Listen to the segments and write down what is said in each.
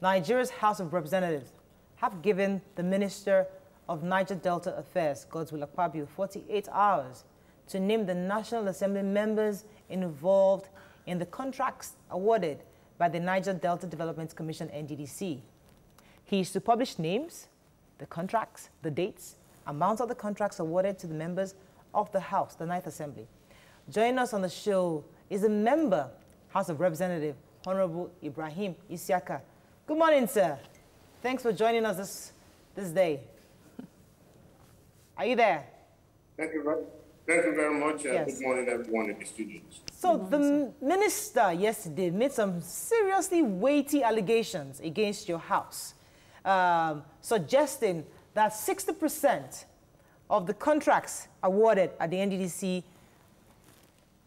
Nigeria's House of Representatives have given the Minister of Niger Delta Affairs, Godswill Akpabio, 48 hours to name the National Assembly members involved in the contracts awarded by the Niger Delta Development Commission, NDDC. He is to publish names, the contracts, the dates, amounts of the contracts awarded to the members of the House, the Ninth Assembly. Joining us on the show is a member, House of Representative, Honorable Ibrahim Isiaka. Good morning, sir. Thanks for joining us this day. Are you there? Thank you very much. Yes. Good morning, everyone in the studios. So the minister yesterday made some seriously weighty allegations against your house, suggesting that 60% of the contracts awarded at the NDDC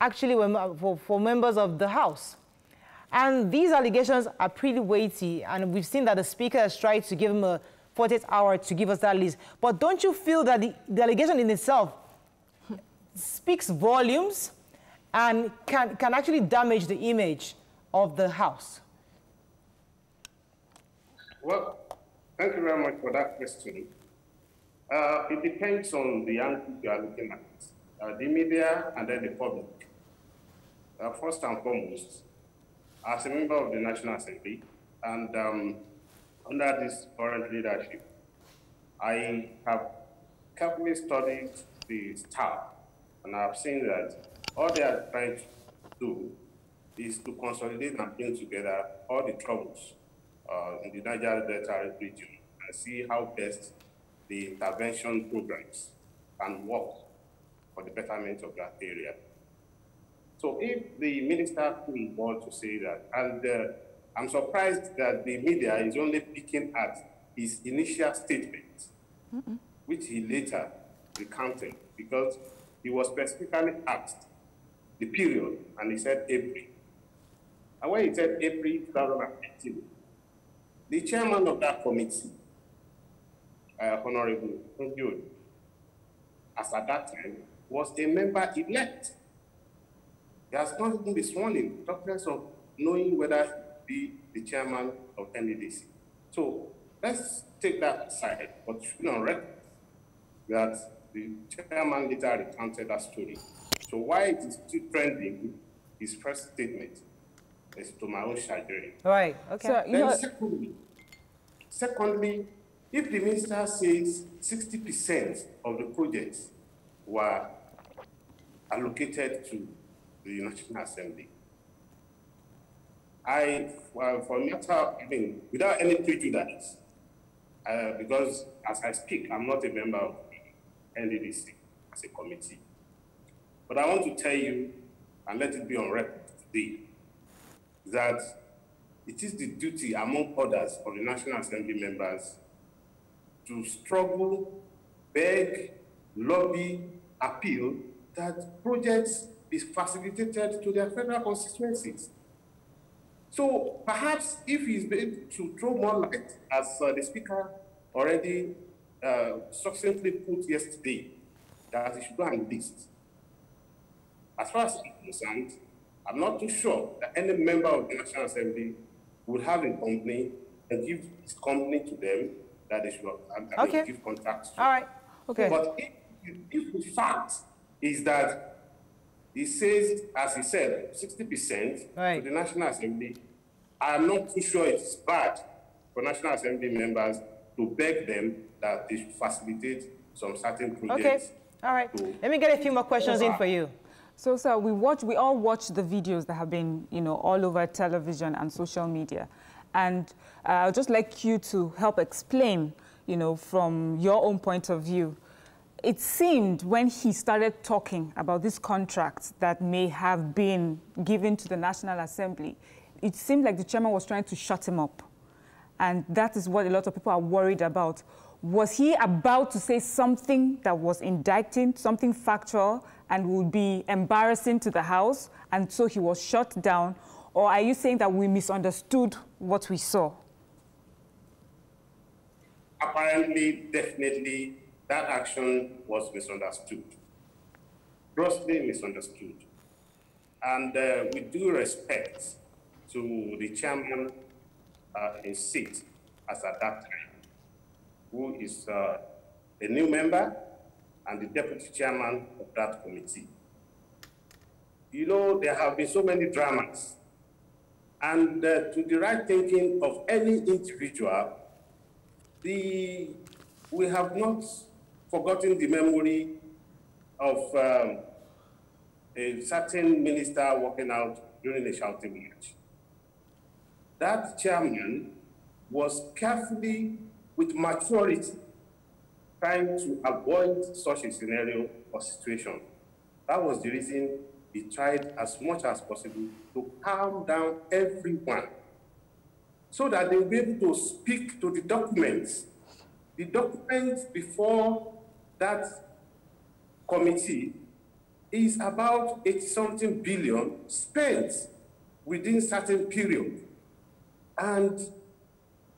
actually were for members of the House. And these allegations are pretty weighty, and we've seen that the Speaker has tried to give him a 48 hours to give us that list. But don't you feel that the allegation in itself speaks volumes and can actually damage the image of the House? Well, thank you very much for that question. It depends on the angle you are looking at, the media and then the public. First and foremost, as a member of the National Assembly and under this current leadership, I have carefully studied the staff, and I have seen that all they are trying to do is to consolidate and bring together all the troubles in the Niger Delta region and see how best the intervention programs can work for the betterment of that area. So if the minister could want to say that, and I'm surprised that the media is only picking at his initial statement, which he later recounted, because he was specifically asked the period, and he said April. And when he said April 2018, the chairman of that committee, Honorable Njoud, as at that time, was a member elect. He has not even been sworn in, talking of knowing whether he be the chairman of NDDC. So let's take that aside, but on record that the chairman later recounted that story. So why it is still trending, his first statement is to my own chagrin. Right, okay. So, then secondly, if the minister says 60% of the projects were allocated to the National Assembly, for a matter, without any prejudice, because as I speak, I'm not a member of NDDC as a committee. But I want to tell you, and let it be on record today, that it is the duty, among others, of the National Assembly members to struggle, beg, lobby, appeal that projects be facilitated to their federal constituencies. So perhaps if he's able to throw more light, as the Speaker already succinctly put yesterday, that he should go and list. As far as I'm concerned, I'm not too sure that any member of the National Assembly would have a company and give his company to them that they should give contracts to. All right. Okay. But if the fact is that he says, as he said, 60% to the National Assembly, I'm not too sure it's bad for National Assembly members to beg them that they should facilitate some certain projects. Okay. All right. Let me get a few more questions in for you. So, sir, we all watch the videos that have been, all over television and social media. And I'd just like you to help explain, from your own point of view. It seemed when he started talking about these contracts that may have been given to the National Assembly, it seemed like the chairman was trying to shut him up. And that is what a lot of people are worried about. Was he about to say something that was indicting, something factual, and would be embarrassing to the House, and so he was shut down? Or are you saying that we misunderstood what we saw? Apparently, definitely, that action was misunderstood, grossly misunderstood. And with due respect to the chairman in seat as at that time, who is a new member and the deputy chairman of that committee. You know, there have been so many dramas, and to the right thinking of any individual, we have not forgotten the memory of a certain minister walking out during a shouting match. That chairman was carefully, with maturity, trying to avoid such a scenario or situation. That was the reason he tried as much as possible to calm down everyone so that they will be able to speak to the documents. The documents before that committee is about 80-something billion spent within certain period. And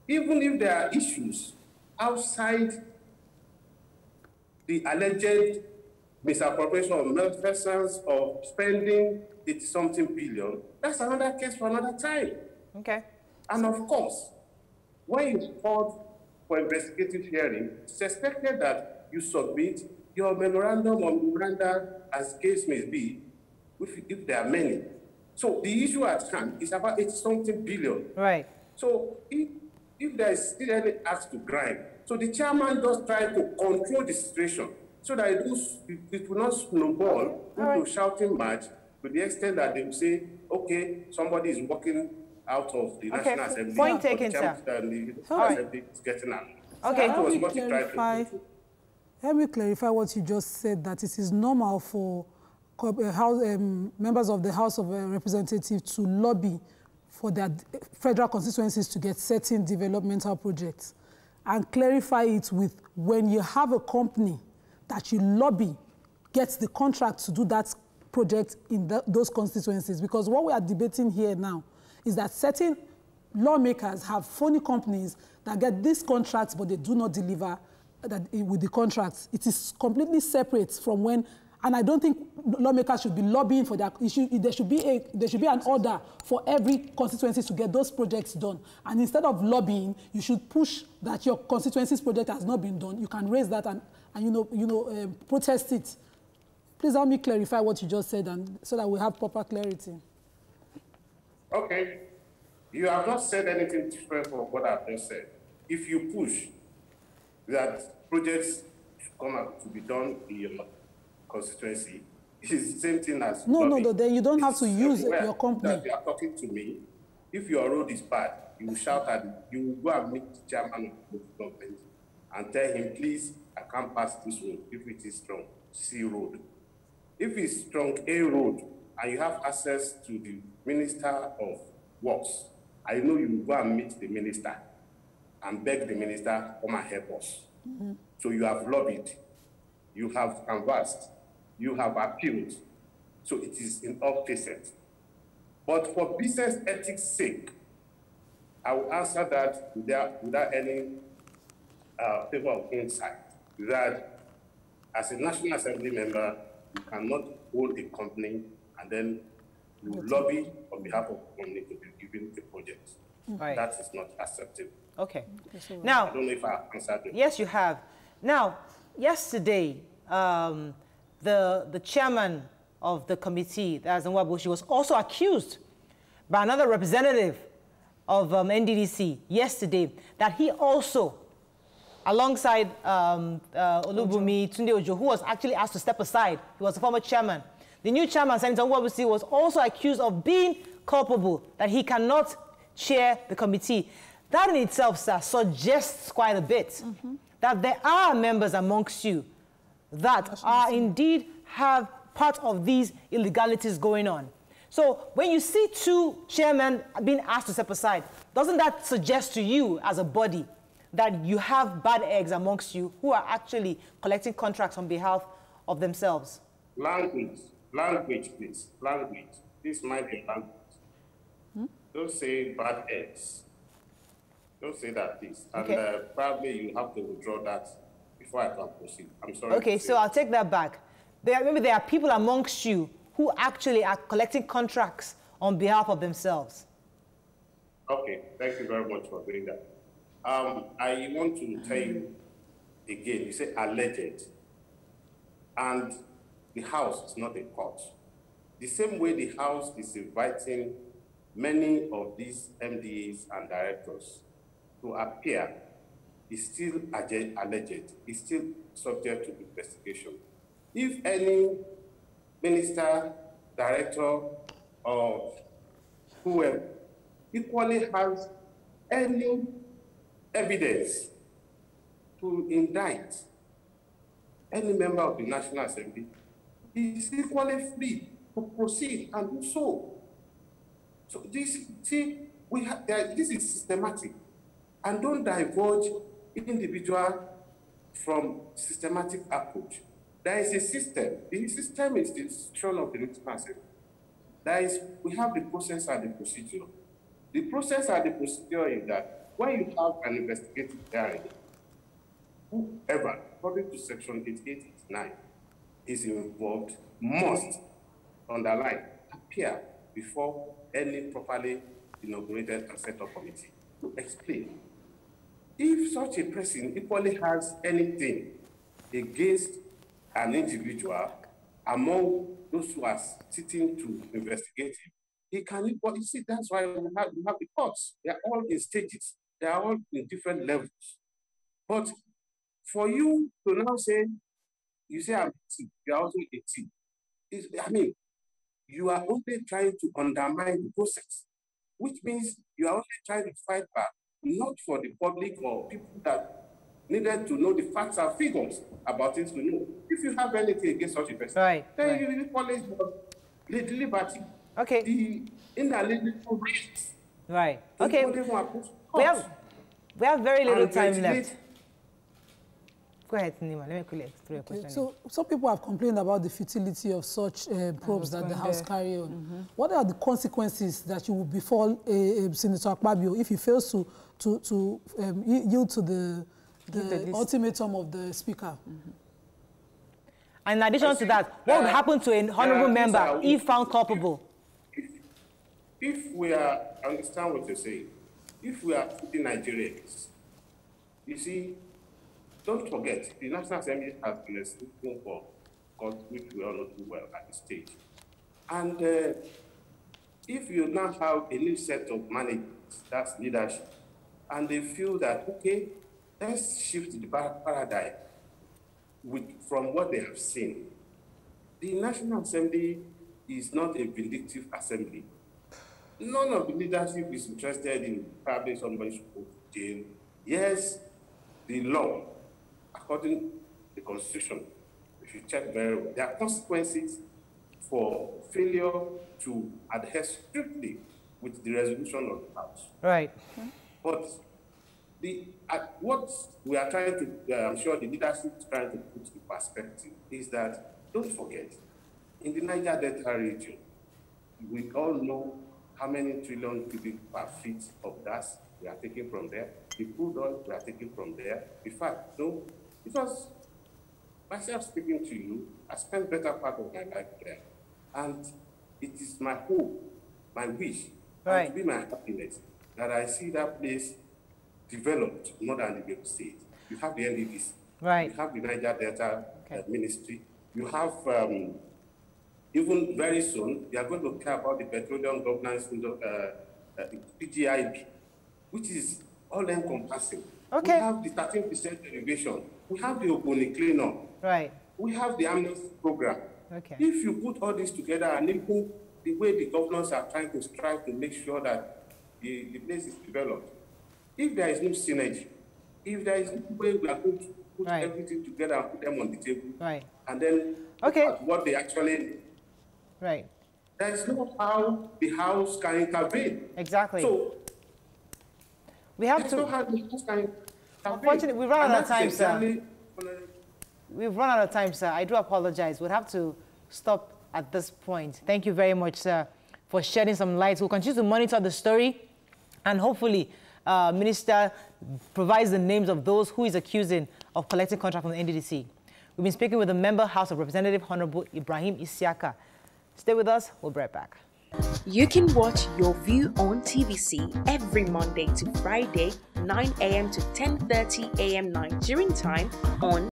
even if there are issues outside the alleged misappropriation of malfeasance of spending 80-something billion, that's another case for another time. Okay. And of course, when you called for investigative hearing, it's expected that you submit your memorandum or memoranda, as case may be, if there are many. So the issue at hand is about 80-something billion. Right. So if there is still any axe to grind, so the chairman does try to control the situation so that it will not snowball into shouting match to the extent that they will say, okay, somebody is walking out of the National Assembly. Point taken, sir. The Assembly is getting out. Okay. That was what he tried to do. Let me clarify what you just said, that it is normal for members of the House of Representatives to lobby for their federal constituencies to get certain developmental projects, and clarify it with when you have a company that you lobby gets the contract to do that project in those constituencies. Because what we are debating here now is that certain lawmakers have phony companies that get these contracts, but they do not deliver with the contracts. It is completely separate from when, and I don't think lawmakers should be lobbying for that issue. There should be an order for every constituency to get those projects done. And instead of lobbying, you should push that your constituency's project has not been done. You can raise that and protest it. Please help me clarify what you just said, and so that we have proper clarity. Okay. You have not said anything different from what I've just said. If you push that projects come out to be done in your constituency, it's the same thing as no, then you don't have to use your company. That you are talking to me. If your road is bad, you will shout at it. You will go and meet the chairman of the government and tell him, please, I can't pass this road if it is strong C road. If it's strong A road and you have access to the Minister of Works, I know you will go and meet the minister and beg the minister, come and help us. Mm-hmm. So you have lobbied, you have canvassed, you have appealed. So it is in all cases. But for business ethics' sake, I will answer that without any favor of insight, that as a National Assembly member, you cannot hold a company and then you lobby on behalf of the company to be given the project. Right. That is not acceptable. Okay. Now, I don't know if I answered it. Yes, you have. Now, yesterday, the chairman of the committee, that's Nwabushi, was also accused by another representative of NDDC yesterday that he also, alongside Olubumi Tunde Ojo, who was actually asked to step aside, he was the former chairman. The new chairman, Senator Nwabushi, was also accused of being culpable, that he cannot chair the committee. That in itself, sir, suggests quite a bit that there are members amongst you that are indeed have part of these illegalities going on. So when you see two chairmen being asked to step aside, doesn't that suggest to you as a body that you have bad eggs amongst you who are actually collecting contracts on behalf of themselves? Language, please. Language. This might be language. Don't say bad eggs. Don't say that, please. Okay. And probably you have to withdraw that before I can proceed. I'm sorry. Okay, so I'll take that back. Maybe there are people amongst you who actually are collecting contracts on behalf of themselves. Okay, thank you very much for doing that. I want to tell you again, you say alleged, and the House is not a court. The same way the House is inviting many of these MDAs and directors to appear, is still alleged, is still subject to investigation. If any minister, director, or whoever equally has any evidence to indict any member of the National Assembly, he is equally free to proceed and do so. So this, see, this is systematic, and don't divulge individual from systematic approach. There is a system. The system is the institution of the National Assembly. We have the process and the procedure. The process and the procedure is that when you have an investigative hearing, whoever, according to Section 8889, is involved must, underline, appear before any properly inaugurated and set up committee to explain. If such a person equally has anything against an individual among those who are sitting to investigate him, he can, you see, that's why we have the courts. They are all in stages. They are all in different levels. But for you to now say, you say I'm a T, you are also a T. I mean, you are only trying to undermine the process, which means you are only trying to fight back, not for the public or people that needed to know the facts and figures about it to know. If you have anything against such a person, then you police the liberty, the inalienable rights. Right. Okay. We have very little time left. Go ahead, Nima. Let me quickly throw a question. So some people have complained about the futility of such probes that the House carry on. What are the consequences that you will befall Senator Akpabio if he fails to yield to the ultimatum of the Speaker? And in addition to that, what would happen to an honorable member if found culpable? If we are, understand what you're saying, if we are treating Nigerians, you see, don't forget, the National Assembly has been a speaking for God, which we all know too well at this stage. And if you now have a new set of managers, that's leadership, and they feel that, okay, let's shift the paradigm from what they have seen. The National Assembly is not a vindictive assembly. None of the leadership is interested in probably somebody should go to jail. Yes, the law, according to the Constitution, if you check very well, there are consequences for failure to adhere strictly with the resolution of the House. Right. But what we are trying to, I'm sure the leadership is trying to put in perspective is that, don't forget, in the Niger Delta region, we all know how many trillion cubic per feet of gas we are taking from there. The crude oil we are taking from there. In fact, no, because myself speaking to you, I spent better part of my life there. And it is my hope, my wish, and to be my happiness, that I see that place developed more than the Gulf State. You have the NDDC. Right. You have the Niger Delta Ministry. You have, even very soon, they are going to care about the Petroleum Governance PGIB, which is all-encompassing. Okay. We have the 13% derivation. We have the Ogoni cleanup. Right. We have the amnesty program. Okay. If you put all this together and even the way the governors are trying to strive to make sure that the place is developed, if there is no synergy, if there is no way we are going to put everything together and put them on the table, and then look at what they actually need. Right. There is no how the House can intervene. Exactly. So we have to. Unfortunately, we've run out of time, sir. We've run out of time, sir. I do apologize. We'll have to stop at this point. Thank you very much, sir, for shedding some light. We'll continue to monitor the story, and hopefully, Minister provides the names of those who is accusing of collecting contract from the NDDC. We've been speaking with the member, House of Representatives, Honorable Ibrahim Isiaka. Stay with us. We'll be right back. You can watch Your View on TVC every Monday to Friday, 9 a.m. to 10:30 a.m. Nigerian time on